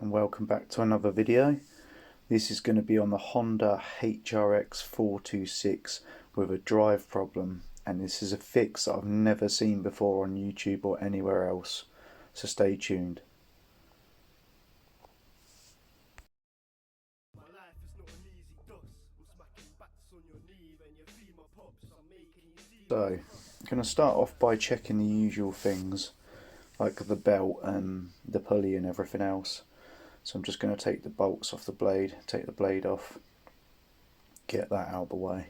and welcome back to another video. This is going to be on the Honda HRX426 with a drive problem, and this is a fix that I've never seen before on YouTube or anywhere else, so stay tuned. So I'm going to start off by checking the usual things like the belt and the pulley and everything else. So I'm just going to take the bolts off the blade, take the blade off, get that out of the way.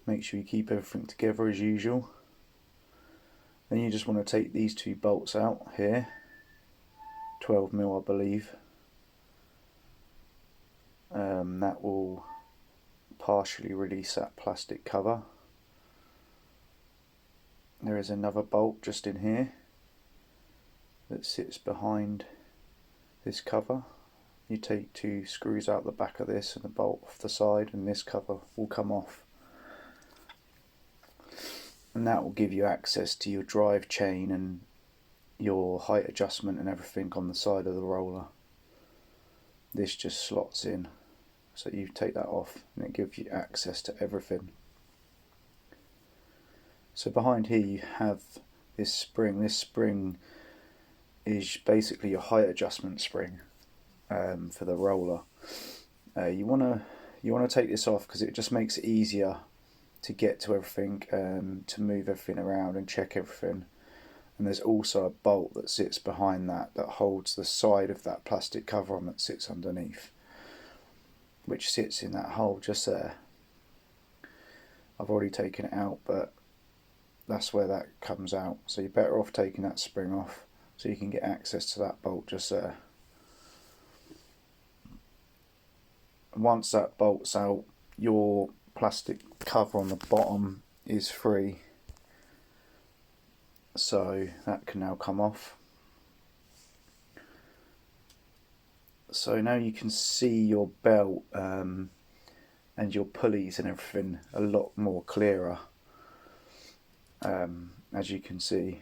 Make sure you keep everything together as usual. Then you just want to take these two bolts out here, 12mm I believe. That will partially release that plastic cover. There is another bolt just in here that sits behind this cover. You take two screws out the back of this and the bolt off the side, and this cover will come off. And that will give you access to your drive chain and your height adjustment and everything on the side of the roller. This just slots in, so you take that off and it gives you access to everything. So behind here you have this spring. This spring is basically your height adjustment spring for the roller. You want to take this off because it just makes it easier to get to everything, to move everything around and check everything. And there's also a bolt that sits behind that holds the side of that plastic cover on that sits underneath, which sits in that hole just there. I've already taken it out, but that's where that comes out, so you're better off taking that spring off so you can get access to that bolt just there. Once that bolt's out, your plastic cover on the bottom is free, so that can now come off. So now you can see your belt and your pulleys and everything a lot more clearer, as you can see.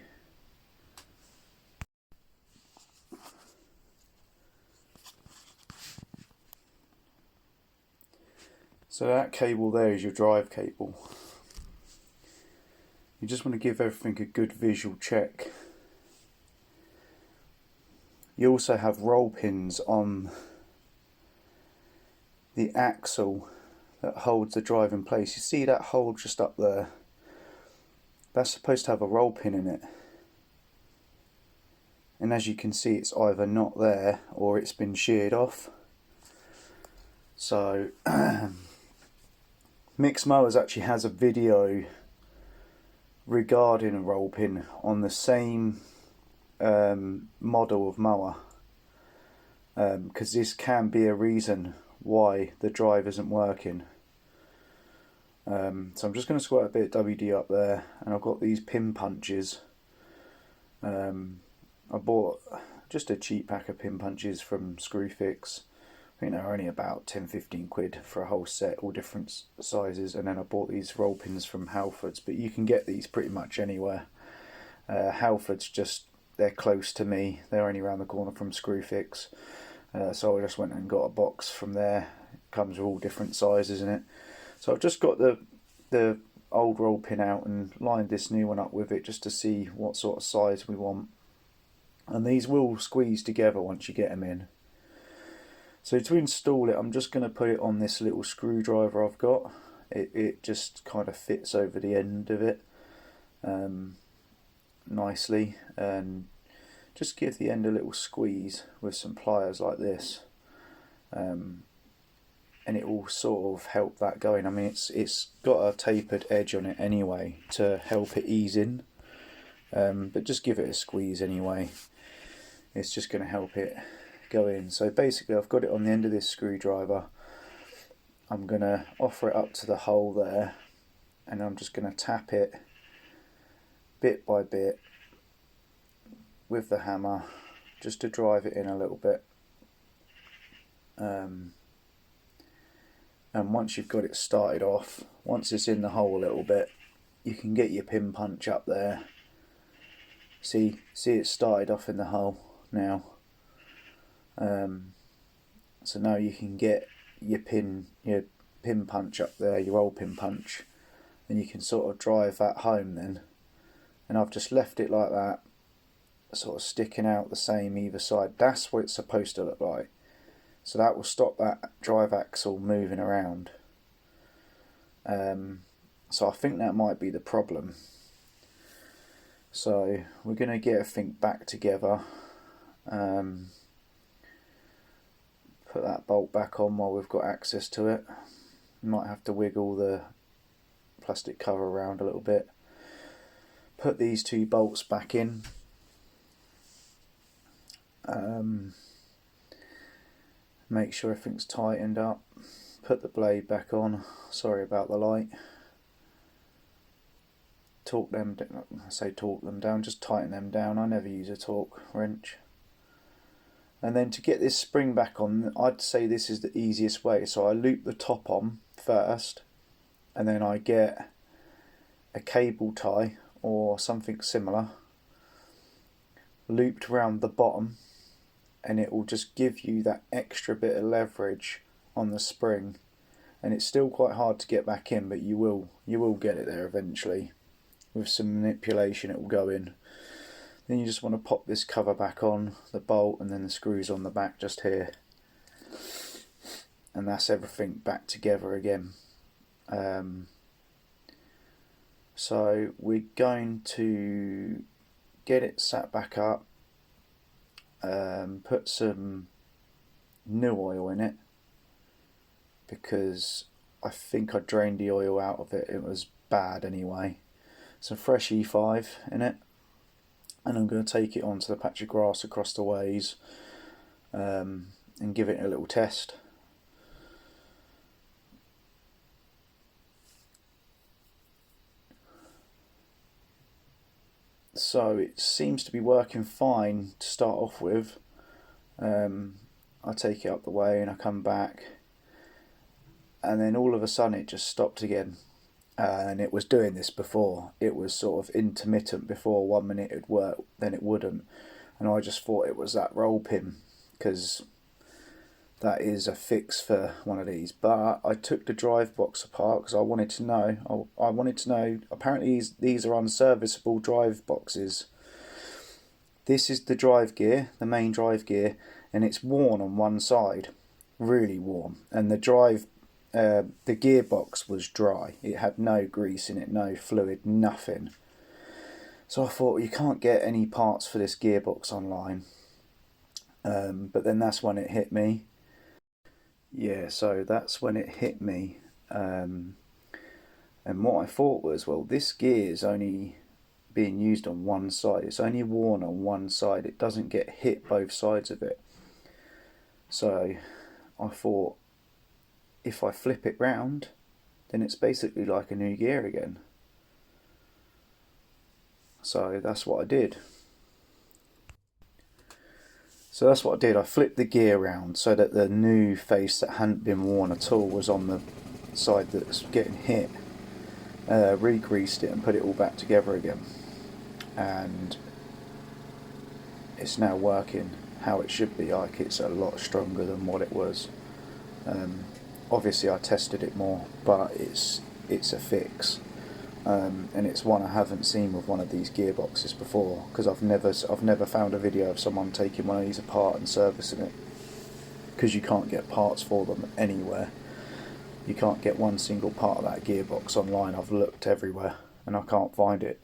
So that cable there is your drive cable. You just want to give everything a good visual check. You also have roll pins on the axle that holds the drive in place. You see that hole just up there? That's supposed to have a roll pin in it. And as you can see, it's either not there or it's been sheared off. So Mixed Mowers actually has a video regarding a roll pin on the same model of mower, because this can be a reason why the drive isn't working. So I'm just going to squirt a bit of WD up there, and I've got these pin punches. I bought just a cheap pack of pin punches from Screwfix. I think they're only about 10-15 quid for a whole set, all different sizes. And then I bought these roll pins from Halfords, but you can get these pretty much anywhere. Halfords, just, they're close to me, they're only around the corner from Screwfix. So I just went and got a box from there. It comes with all different sizes in it. So I've just got the old roll pin out and lined this new one up with it just to see what sort of size we want. And these will squeeze together once you get them in. So to install it, I'm just going to put it on this little screwdriver I've got. It just kind of fits over the end of it nicely, and just give the end a little squeeze with some pliers like this, and it will sort of help that going. I mean, it's got a tapered edge on it anyway to help it ease in, but just give it a squeeze anyway. It's just going to help it go in. So basically I've got it on the end of this screwdriver. I'm going to offer it up to the hole there, and I'm just going to tap it bit by bit with the hammer just to drive it in a little bit. And once you've got it started off, once it's in the hole a little bit, you can get your pin punch up there. See it started off in the hole now. So now you can get your pin punch up there, your old pin punch, and you can sort of drive that home then. And I've just left it like that, sort of sticking out the same either side. That's what it's supposed to look like. So that will stop that drive axle moving around. So I think that might be the problem. So we're going to get everything back together. Put that bolt back on while we've got access to it. Might have to wiggle the plastic cover around a little bit. Put these two bolts back in. Make sure everything's tightened up. Put the blade back on. Sorry about the light. Torque them down. I say torque them down, just tighten them down. I never use a torque wrench. And then to get this spring back on, I'd say this is the easiest way. So I loop the top on first, and then I get a cable tie or something similar looped around the bottom, and it will just give you that extra bit of leverage on the spring. And it's still quite hard to get back in, but you will get it there eventually. With some manipulation it will go in. Then you just want to pop this cover back on, the bolt, and then the screws on the back just here. And that's everything back together again. So we're going to get it sat back up, put some new oil in it, because I think I drained the oil out of it. It was bad anyway. Some fresh E5 in it. And I'm going to take it onto the patch of grass across the ways and give it a little test. So it seems to be working fine to start off with. I take it up the way and I come back, and then all of a sudden it just stopped again. And it was doing this before. It was sort of intermittent before. 1 minute it'd work, then it wouldn't. And I just thought it was that roll pin, because that is a fix for one of these. But I took the drive box apart because I wanted to know. I wanted to know. Apparently these are unserviceable drive boxes. This is the drive gear, the main drive gear, and it's worn on one side, really worn. And the gearbox was dry. It had no grease in it, no fluid, nothing. So I thought, you can't get any parts for this gearbox online. But then that's when it hit me. Yeah, so that's when it hit me. And what I thought was, well, this gear is only being used on one side. It's only worn on one side. It doesn't get hit both sides of it. So I thought, if I flip it round, then it's basically like a new gear again. So that's what I did. I flipped the gear round so that the new face that hadn't been worn at all was on the side that's getting hit. Re-greased it and put it all back together again. And it's now working how it should be. Like, it's a lot stronger than what it was. Obviously I tested it more, but it's a fix, and it's one I haven't seen with one of these gearboxes before, because I've never found a video of someone taking one of these apart and servicing it, because you can't get parts for them anywhere. You can't get one single part of that gearbox online. I've looked everywhere and I can't find it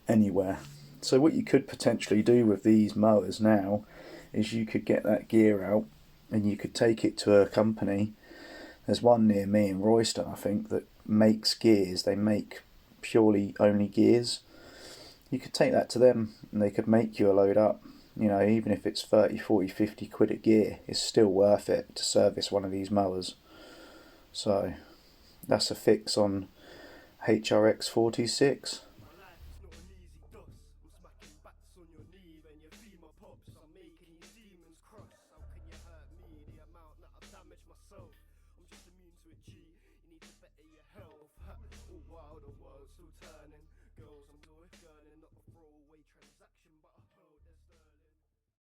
anywhere. So what you could potentially do with these mowers now is you could get that gear out and you could take it to a company. There's one near me in Royston, I think, that makes gears. They make purely only gears. You could take that to them and they could make you a load up. You know, even if it's 30, 40, 50 quid a gear, it's still worth it to service one of these mowers. So that's a fix on HRX426.